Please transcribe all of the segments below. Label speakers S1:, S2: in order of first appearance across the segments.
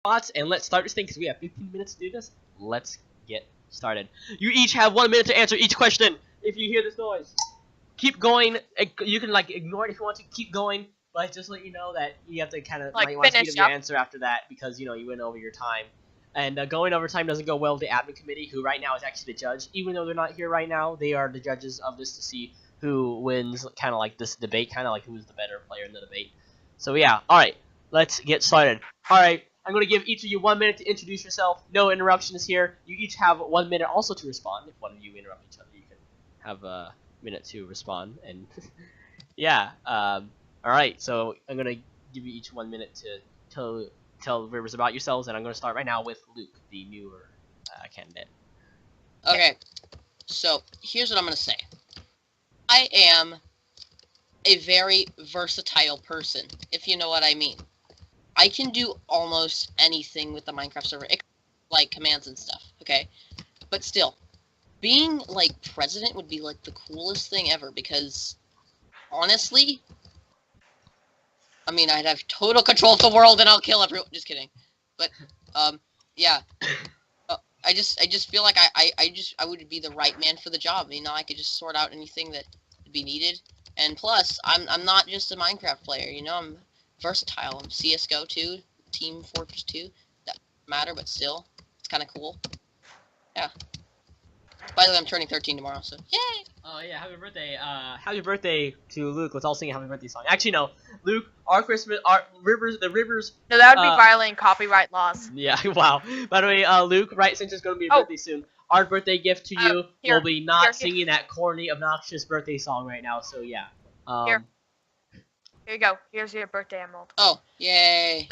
S1: spots, and let's start this thing because we have 15 minutes to do this. Let's get started. You each have 1 minute to answer each question. If you hear this noise, keep going. You can ignore it if you want to. Keep going, but just let you know that you have to kind of might want to speed up your answer after that because you went over your time. And going over time doesn't go well with the admin committee, who right now is actually the judge. Even though they're not here right now, they are the judges of this to see who wins, kind of like this debate, kind of like who's the better player in the debate. So yeah, all right, let's get started. All right, I'm going to give each of you 1 minute to introduce yourself. No interruptions here. You each have 1 minute also to respond. If one of you interrupt each other, you can have a minute to respond. And yeah, all right. So I'm going to give you each 1 minute to tell Rivers about yourselves, and I'm going to start right now with Luke, the newer candidate.
S2: Okay, so here's what I'm going to say. I am a very versatile person, if you know what I mean. I can do almost anything with the Minecraft server, like commands and stuff, okay? But still, being, president would be, the coolest thing ever, because, honestly, I mean, I'd have total control of the world and I'll kill everyone. Just kidding. But, yeah. I just feel like I would be the right man for the job. I could just sort out anything that would be needed. And plus, I'm not just a Minecraft player, I'm versatile. I'm CSGO too, Team Fortress 2. That doesn't matter, but still, it's kind of cool. Yeah. By the way, I'm turning 13 tomorrow, so yay!
S1: Oh yeah, happy birthday! Happy birthday to Luke. Let's all sing a happy birthday song. Actually, no, Luke, the Rivers.
S3: No, that would be violating copyright laws.
S1: Yeah, wow. By the way, Luke, right, since it's going to be your birthday soon, our birthday gift to you will be not singing that corny, obnoxious birthday song right now. So yeah.
S3: Here you go. Here's your birthday emerald.
S2: Oh, yay!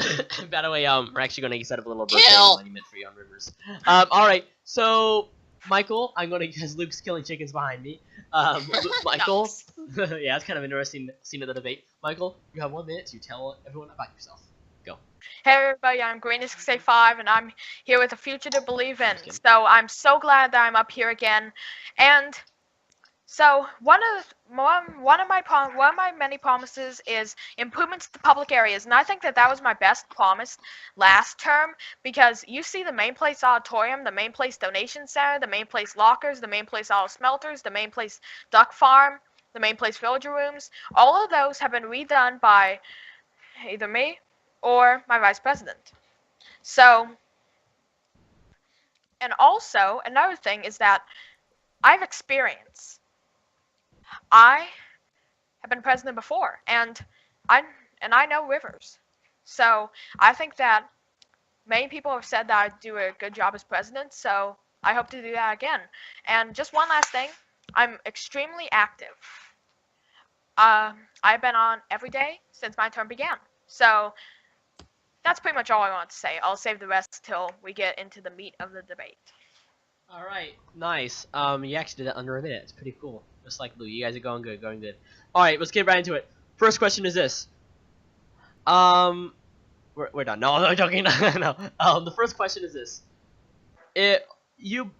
S1: By the way, we're actually going to set up a little birthday monument for you on Rivers. All right, so. Michael, I'm going to, because Luke's killing chickens behind me. Michael, yeah, it's kind of interesting scene of the debate. Michael, you have 1 minute to tell everyone about yourself. Go.
S3: Hey everybody, I'm Green665, and I'm here with a future to believe in. So I'm so glad that I'm up here again. And so one of my many promises is improvements to public areas, and I think that was my best promise last term, because you see the main place auditorium, the main place donation center, the main place lockers, the main place auto smelters, the main place duck farm, the main place villager rooms. All of those have been redone by either me or my vice president. So, and also another thing is that I have experience. I have been president before, and I know Rivers. So I think that many people have said that I do a good job as president, so I hope to do that again. And just one last thing, I'm extremely active. I've been on every day since my term began. So that's pretty much all I want to say. I'll save the rest till we get into the meat of the debate.
S1: All right, nice. You actually did that under a minute. It's pretty cool. Just like Lou, you guys are going good, All right, let's get right into it. First question is this. We're done. No, I'm joking. No. The first question is this.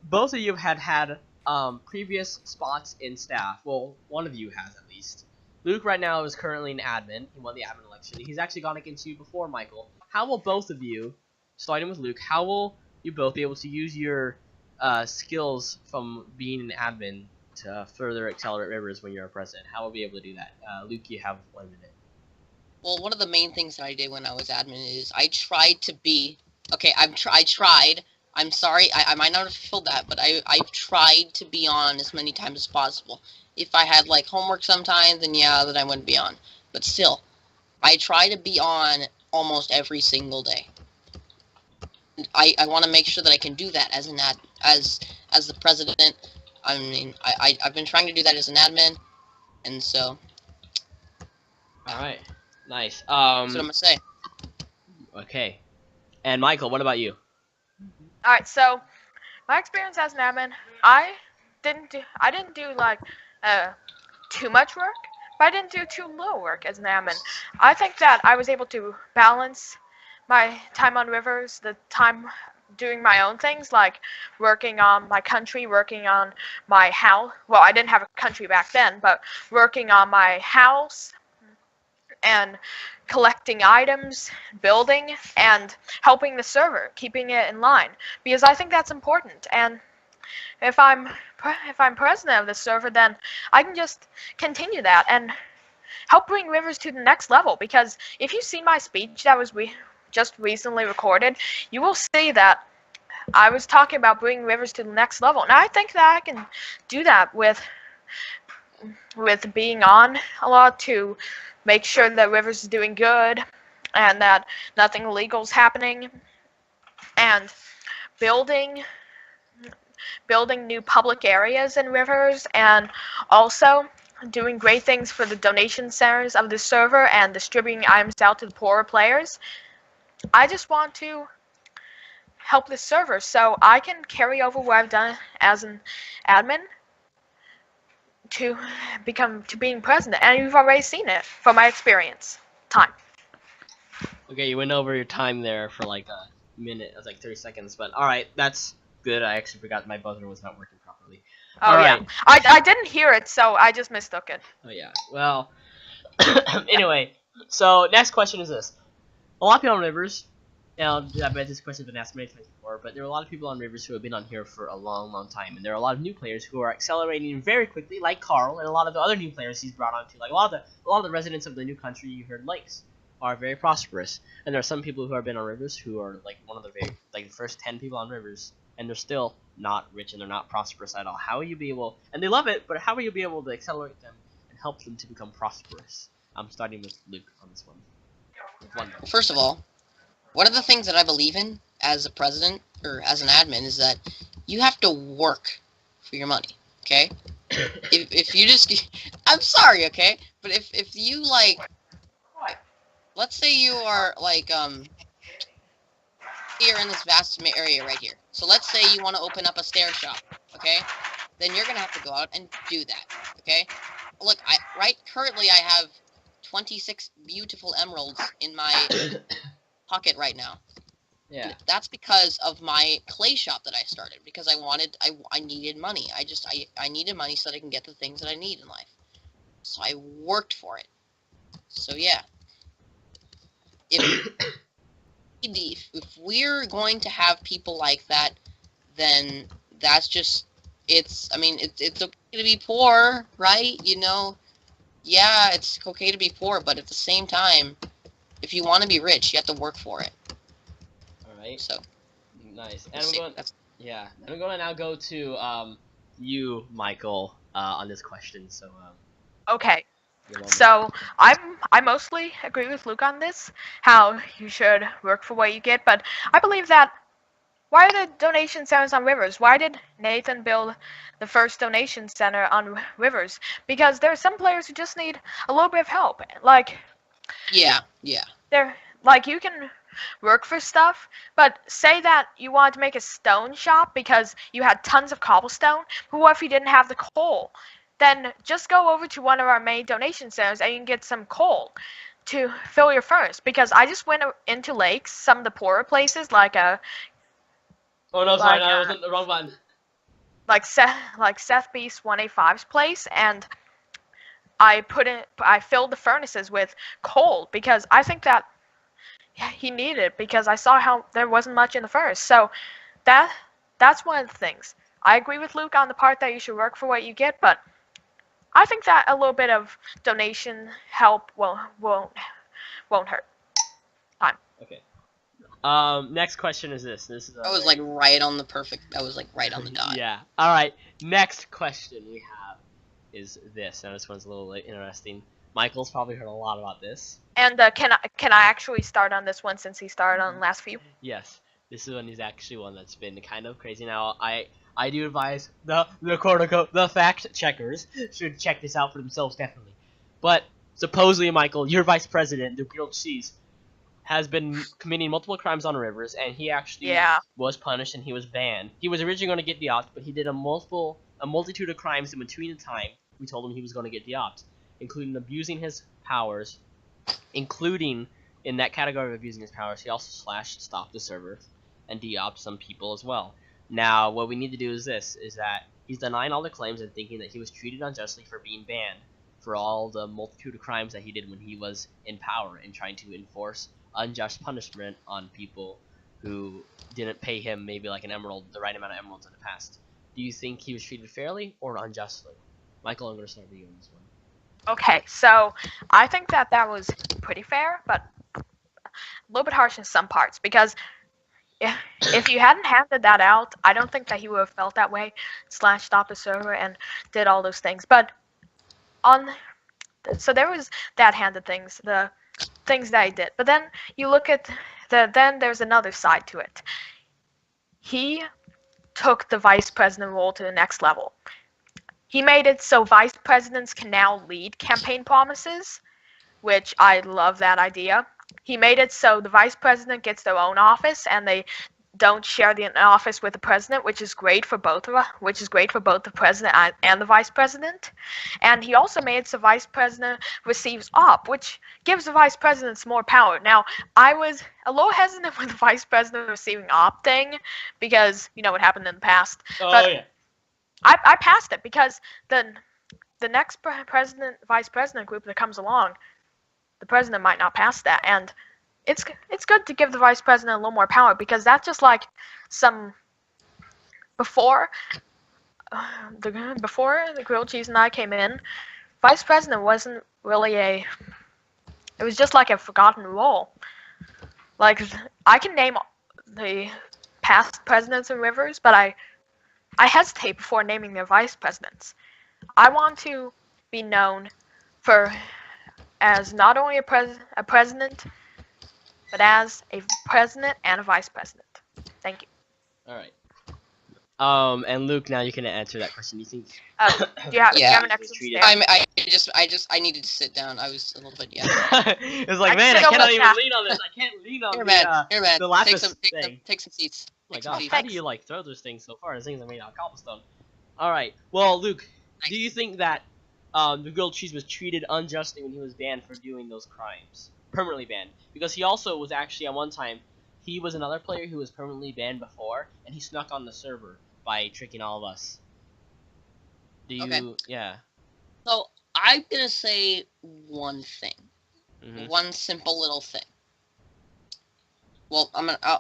S1: Both of you have had previous spots in staff. Well, one of you has at least. Luke right now is currently an admin. He won the admin election. He's actually gone against you before, Michael. How will both of you, starting with Luke, how will you both be able to use your skills from being an admin to further accelerate Rivers when you're a president? How will we be able to do that? Luke, you have 1 minute.
S2: Well, one of the main things that I did when I was admin is I tried to be... Okay, I tried. I'm sorry, I might not have fulfilled that, but I've tried to be on as many times as possible. If I had, homework sometimes, then yeah, then I wouldn't be on. But still, I try to be on almost every single day. And I want to make sure that I can do that as as the president. I mean, I've been trying to do that as an admin, and so...
S1: Alright, nice.
S2: That's what I'm gonna say.
S1: Okay. And Michael, what about you?
S3: Alright, so my experience as an admin, I didn't do too much work, but I didn't do too little work as an admin. I think that I was able to balance my time on Rivers, the time doing my own things, like working on my country, working on my house. Well, I didn't have a country back then, but working on my house, and collecting items, building, and helping the server, keeping it in line, because I think that's important. And if I'm president of the server, then I can just continue that and help bring Rivers to the next level. Because if you see my speech that was just recently recorded, you will see that I was talking about bringing Rivers to the next level, and I think that I can do that with being on a lot to make sure that Rivers is doing good and that nothing illegal is happening, and building new public areas in Rivers, and also doing great things for the donation centers of the server and distributing items out to the poorer players. I just want to help the server so I can carry over what I've done as an admin to being president, and you've already seen it from my experience. Time.
S1: Okay, you went over your time there for like a minute. It was like 30 seconds, but alright, that's good. I actually forgot my buzzer was not working properly.
S3: Oh
S1: Alright.
S3: yeah, I didn't hear it, so I just mistook it.
S1: Oh yeah, well, anyway, so next question is this. A lot of people on Rivers, now I bet this question has been asked many times before, but there are a lot of people on Rivers who have been on here for a long time, and there are a lot of new players who are accelerating very quickly, like Carl, and a lot of the other new players he's brought on too. Like a lot of the residents of the new country you heard Lakes are very prosperous, and there are some people who have been on Rivers who are like one of the the first 10 people on Rivers, and they're still not rich and they're not prosperous at all. How will you be able, and they love it, but how will you be able to accelerate them and help them to become prosperous? I'm starting with Luke on this one.
S2: First of all, one of the things that I believe in as a president or as an admin is that you have to work for your money. Okay? if you just, I'm sorry, okay, but if you like, let's say you are like here in this vast area right here. So let's say you want to open up a stair shop, okay? Then you're gonna have to go out and do that, okay? Look, currently I have 26 beautiful emeralds in my pocket right now.
S1: Yeah.
S2: And that's because of my clay shop that I started, because I needed money. I needed money so that I can get the things that I need in life. So I worked for it. So yeah. If we're going to have people like that, then that's just, it's okay to be poor, right? You know, yeah, it's okay to be poor, but at the same time, if you want to be rich, you have to work for it.
S1: Alright.
S2: So
S1: nice. And I'm going to now go to you, Michael, on this question. So
S3: Okay. So I mostly agree with Luke on this, how you should work for what you get, but I believe that why are the donation centers on Rivers? Why did Nathan build the first donation center on Rivers? Because there are some players who just need a little bit of help. Like
S2: yeah.
S3: you can work for stuff, but say that you wanted to make a stone shop because you had tons of cobblestone, but what if you didn't have the coal? Then just go over to one of our main donation centers and you can get some coal to fill your furnace. Because I just went into Lakes, some of the poorer places, like
S1: oh no, sorry, no, I wasn't the wrong button.
S3: Like Seth Beast 185's place, and I filled the furnaces with coal because I think that he needed it, because I saw how there wasn't much in the furnace. So that's one of the things. I agree with Luke on the part that you should work for what you get, but I think that a little bit of donation help won't hurt. Time.
S1: Okay. Next question is this.
S2: I was like right on the dot.
S1: Yeah. All right. Next question we have is this. Now this one's a little interesting. Michael's probably heard a lot about this.
S3: And can I actually start on this one since he started on the last few?
S1: Yes. This one is actually one that's been kind of crazy. Now I do advise the quote-unquote the fact checkers should check this out for themselves definitely. But supposedly, Michael, your vice president, the grilled cheese, has been committing multiple crimes on Rivers, and he actually was punished and he was banned. He was originally going to get the opt, but he did a multitude of crimes in between the time we told him he was going to get the opt, including abusing his powers, including in that category of abusing his powers, he also stopped the server and de-opt some people as well. Now, what we need to do is that he's denying all the claims and thinking that he was treated unjustly for being banned for all the multitude of crimes that he did when he was in power and trying to enforce unjust punishment on people who didn't pay him maybe like the right amount of emeralds in the past. Do you think he was treated fairly or unjustly? Michael, I'm going to start with you on this one.
S3: Okay, so I think that was pretty fair, but a little bit harsh in some parts, because if you hadn't handed that out, I don't think that he would have felt that way, / stopped the server and did all those things. But so there was that handed things, the things that he did. But then you look at then there's another side to it. He took the vice president role to the next level. He made it so vice presidents can now lead campaign promises, which I love that idea. He made it so the vice president gets their own office and they don't share the office with the president, which is great for both of us, which is great for both the president and the vice president. And he also made it so vice president receives op, which gives the vice presidents more power. Now, I was a little hesitant with the vice president receiving op thing because you know what happened in the past.
S1: Oh,
S3: but
S1: yeah.
S3: I passed it because the next vice president group that comes along, the president might not pass that, and it's good to give the vice president a little more power, because that's just like before the grilled cheese and I came in, vice president wasn't really it was just like a forgotten role. Like, I can name the past presidents of Rivers, but I hesitate before naming their vice presidents. I want to be known as not only a president, but as a president and a vice president. Thank you.
S1: All right. And Luke, now you can answer that question. Do you think?
S3: Do you have an extra
S1: treated-
S2: I needed to sit down. I was a little bit
S1: It's like,
S3: I
S1: man, I
S3: still
S1: cannot
S3: was
S1: even
S3: happy.
S1: lean on this. I can't lean on
S2: Here, man.
S1: the lapis
S2: Take some seats.
S1: Oh my
S2: Take some
S1: gosh,
S2: seats.
S1: how do you like throw those things so far? Those things are made out of cobblestone. All right. Well, Luke, do you think that the grilled cheese was treated unjustly when he was banned for doing those crimes? Permanently banned, because he also was actually at one time he was another player who was permanently banned before, and he snuck on the server by tricking all of us. Do you?
S2: Okay.
S1: Yeah.
S2: So I'm gonna say one thing,
S1: Mhm.
S2: one simple little thing. Well,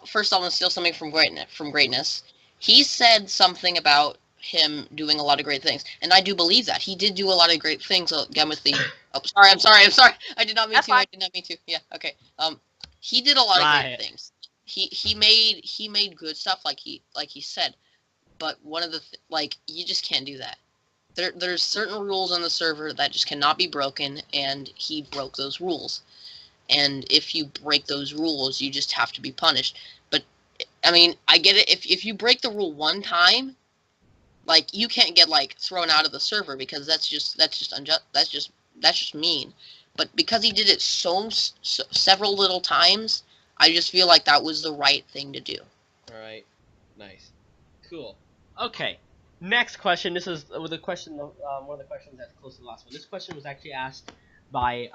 S2: first I'm gonna steal something from greatness. He said something about him doing a lot of great things, and I do believe that he did do a lot of great things. Again with the, I'm sorry. I did not mean
S3: That's
S2: to.
S3: fine.
S2: I did not mean to. Yeah. Okay. He did a lot of great things. He made good stuff like he said, but one of the you just can't do that. There's certain rules on the server that just cannot be broken, and he broke those rules. And if you break those rules, you just have to be punished. But I mean, I get it. If you break the rule one time, you can't get thrown out of the server, because that's just unjust. That's just mean. But because he did it several little times, I just feel like that was the right thing to do.
S1: All right. Nice. Cool. Okay. Next question. This is one of the questions that's close to the last one. This question was actually asked by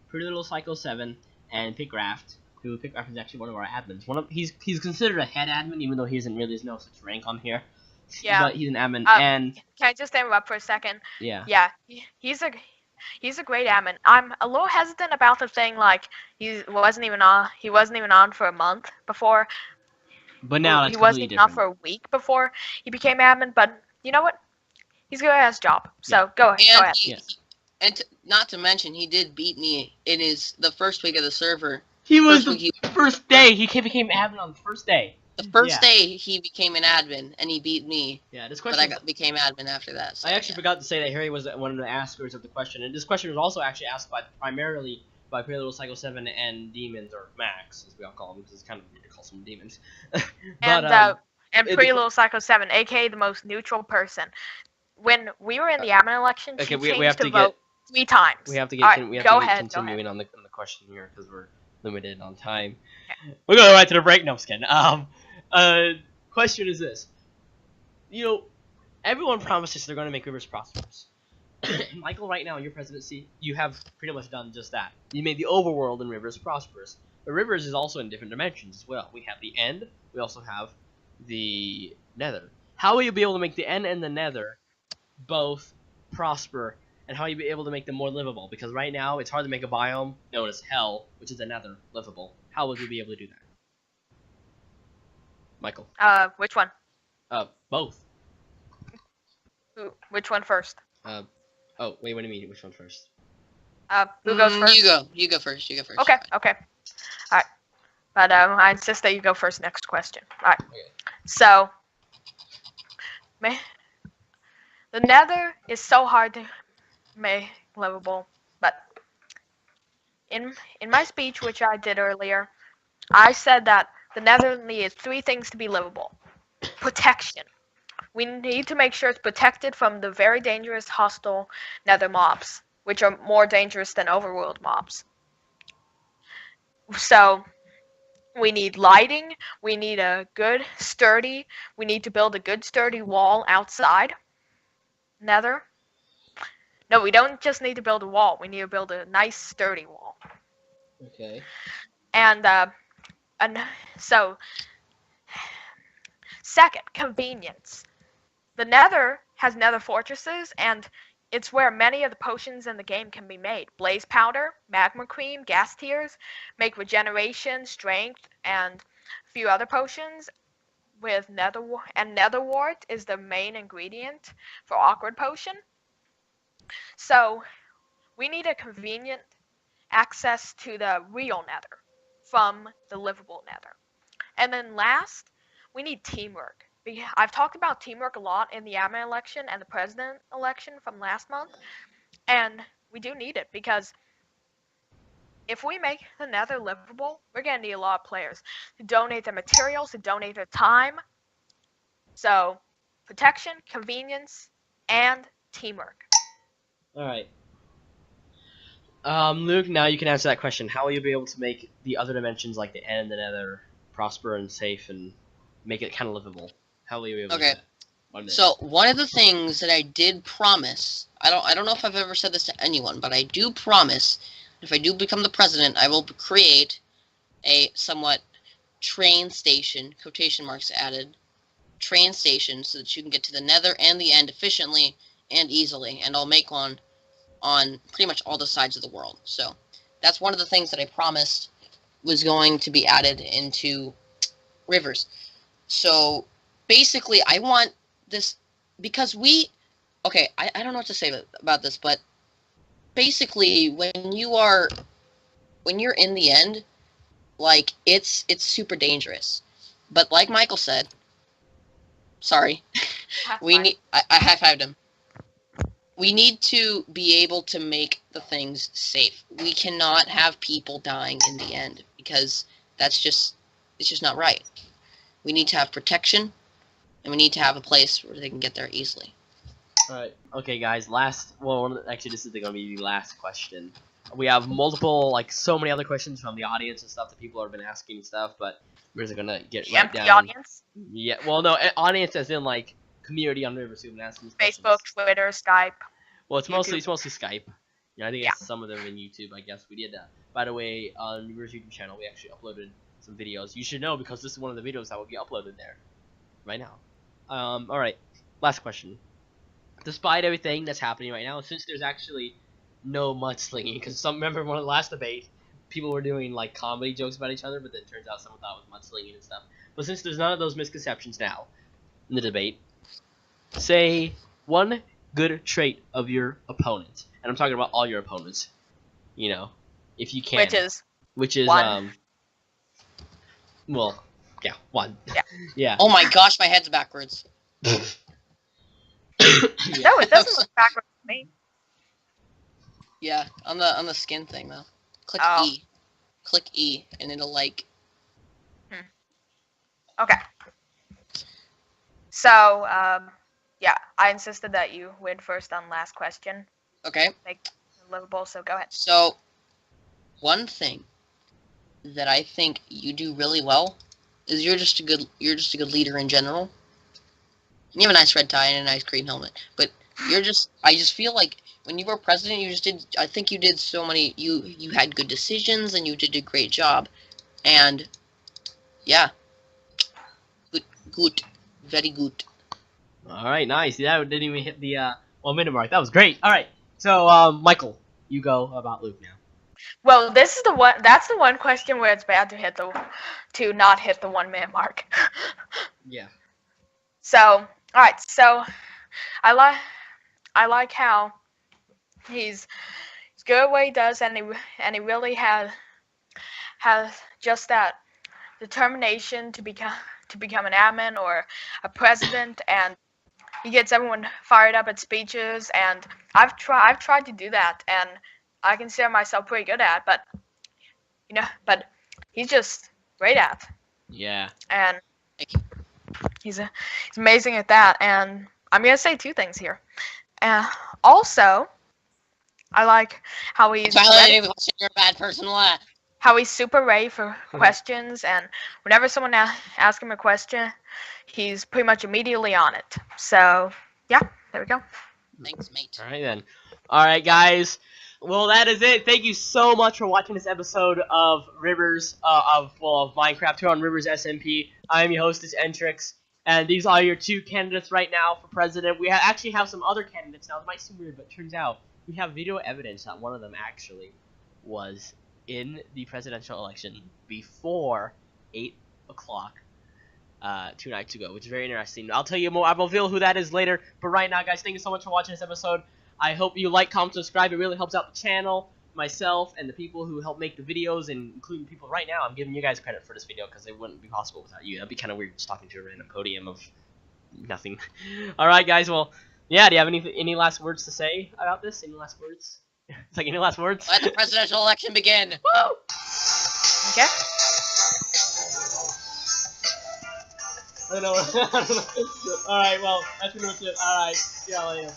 S1: Pretty Little Psycho 7 and Pickraft, who Pickraft is actually one of our admins. He's considered a head admin, even though he isn't really, there's no such rank on here.
S3: Yeah.
S1: But he's an admin, and
S3: Can I just interrupt for a second?
S1: yeah.
S3: Yeah, he's a great admin. I'm a little hesitant about the thing he wasn't even on for a month before.
S1: But now that's
S3: he wasn't
S1: completely
S3: even on
S1: different.
S3: for a week before he became admin. But you know what? He's good at his job. So go ahead.
S1: Yes.
S2: Not to mention, he did beat me in the first week of the server.
S1: He was the first day. He became admin on the first day.
S2: The first day he became an admin, and he beat me.
S1: Yeah, this
S2: But
S1: question.
S2: I became admin after that. So,
S1: I actually forgot to say that Harry was one of the askers of the question, and this question was also actually asked primarily by Pretty Little Psycho 7 and Demons, or Max, as we all call them, because it's kind of weird to call someone Demons.
S3: And Pretty Little Psycho 7, aka the most neutral person. When we were in the admin election, she changed to vote 3 times.
S1: We have to
S3: All
S1: get
S3: right, go ahead.
S1: continuing on the question here, because we're limited on time. Okay. We're going right to the break. No, I'm just kidding. Question is this. Everyone promises they're going to make Rivers prosperous. Michael, right now in your presidency, you have pretty much done just that. You made the overworld in Rivers prosperous. But Rivers is also in different dimensions as well. We have the End. We also have the Nether. How will you be able to make the End and the Nether both prosper and how you'll be able to make them more livable. Because right now, it's hard to make a biome known as Hell, which is the Nether, livable. How would you be able to do that? Michael.
S3: Which one?
S1: Both.
S3: Which one first?
S1: Oh, wait, what do you mean? Which one first?
S3: Who goes first?
S2: You go. You go first. You go first.
S3: Okay, okay. Alright. But I insist that you go first next question. Alright.
S1: Okay.
S3: So, the Nether is so hard to make livable, but in my speech, which I did earlier, I said that the Nether needs 3 things to be livable. Protection. We need to make sure it's protected from the very dangerous hostile Nether mobs, which are more dangerous than overworld mobs. So, we need lighting, we need we need to build a good sturdy wall outside Nether. No, we don't just need to build a wall, we need to build a nice sturdy wall.
S1: Okay.
S3: And so, second, convenience. The Nether has Nether fortresses, and it's where many of the potions in the game can be made. Blaze powder, magma cream, gas tears make regeneration, strength, and a few other potions. With nether wart is the main ingredient for awkward potion. So we need a convenient access to the real Nether from the livable Nether. And then last, we need teamwork. I've talked about teamwork a lot in the admin election and the president election from last month, and we do need it because if we make the Nether livable, we're going to need a lot of players to donate their materials, to donate their time. So, protection, convenience, and teamwork.
S1: Alright. Luke, now you can answer that question. How will you be able to make the other dimensions like the end and the Nether prosper and safe and make it kind of livable? How will you be able to do that? 1 minute.
S2: So one of the things that I did promise, I don't know if I've ever said this to anyone, but I do promise, if I do become the president, I will create a somewhat train station, quotation marks added, train station, so that you can get to the Nether and the end efficiently and easily, and I'll make one on pretty much all the sides of the world. So that's one of the things that I promised was going to be added into Rivers. So basically, I want this, because I don't know what to say about this, but basically, when you're in the end, like, it's super dangerous. But like Michael said, sorry, I high-fived him. We need to be able to make the things safe. We cannot have people dying in the end, because it's just not right. We need to have protection, and we need to have a place where they can get there easily.
S1: Alright, okay guys, actually this is going to be the last question. We have multiple, so many other questions from the audience and stuff that people have been asking and stuff, but we're just going to get right down.
S3: The audience?
S1: Yeah, well no, audience as in, community on Rivers who've been asking these questions.
S3: Facebook, Twitter, Skype.
S1: Well, it's mostly Skype. Yeah, I think it's some of them in YouTube, I guess. We did that. By the way, on Rivers YouTube channel, we actually uploaded some videos. You should know, because this is one of the videos that will be uploaded there right now. Alright, last question. Despite everything that's happening right now, since there's actually no mudslinging, because remember one of the last debate, people were doing comedy jokes about each other, but then it turns out someone thought it was mudslinging and stuff. But since there's none of those misconceptions now in the debate, say one good trait of your opponent, and I'm talking about all your opponents, if you can. Which is
S3: one.
S1: Well, yeah, one.
S3: Yeah.
S1: Yeah.
S2: Oh my gosh, my head's backwards.
S1: Yeah.
S3: No, it doesn't look backwards to me.
S2: Yeah, on the skin thing though. Click E. Click E, and it'll
S3: Okay. So, yeah, I insisted that you win first on last question.
S2: Okay.
S3: Make it livable, so go ahead.
S2: So, one thing that I think you do really well is you're just a good leader in general. You have a nice red tie and a nice green helmet, but I just feel like when you were president, I think you did so many, you had good decisions and you did a great job, and yeah, good, very good.
S1: Alright, nice. That didn't even hit the 1 minute mark. That was great. Alright, So, Michael, you go about Luke now.
S3: Well, this is the one. That's the one question where it's bad to not hit the 1 minute mark.
S1: Yeah.
S3: So, all right. So, I like how he's good at what he does, and he really has just that determination to become an admin or a president, and he gets everyone fired up at speeches. And I've tried to do that, and I consider myself pretty good at, but but he's just great at,
S1: Yeah.
S3: and
S2: Thank you.
S3: he's amazing at that. And I'm gonna say 2 things here. Also, I like how he's
S2: Violating the question, you're a bad person. What?
S3: how he's super ready for questions, and whenever someone asks him a question, he's pretty much immediately on it. So, yeah, there we go.
S2: Thanks, mate.
S1: All right then. All right, guys. Well, that is it. Thank you so much for watching this episode of Rivers of Minecraft here on Rivers SMP. I am your hostess Entrix, and these are your 2 candidates right now for president. We actually have some other candidates now. It might seem weird, but it turns out we have video evidence that one of them actually was in the presidential election before 8 o'clock 2 nights ago, which is very interesting. I'll tell you more. I'll reveal who that is later. But right now, guys, thank you so much for watching this episode. I hope you like, comment, subscribe. It really helps out the channel, myself, and the people who help make the videos, and including people right now. I'm giving you guys credit for this video because it wouldn't be possible without you. That'd be kind of weird just talking to a random podium of nothing. All right, guys. Well, yeah. Do you have any last words to say about this? Any last words? It's like any last words?
S2: Let the presidential election begin.
S1: Woo!
S3: Okay.
S1: I don't know. All right. Well, that's pretty much it. All right. See y'all later.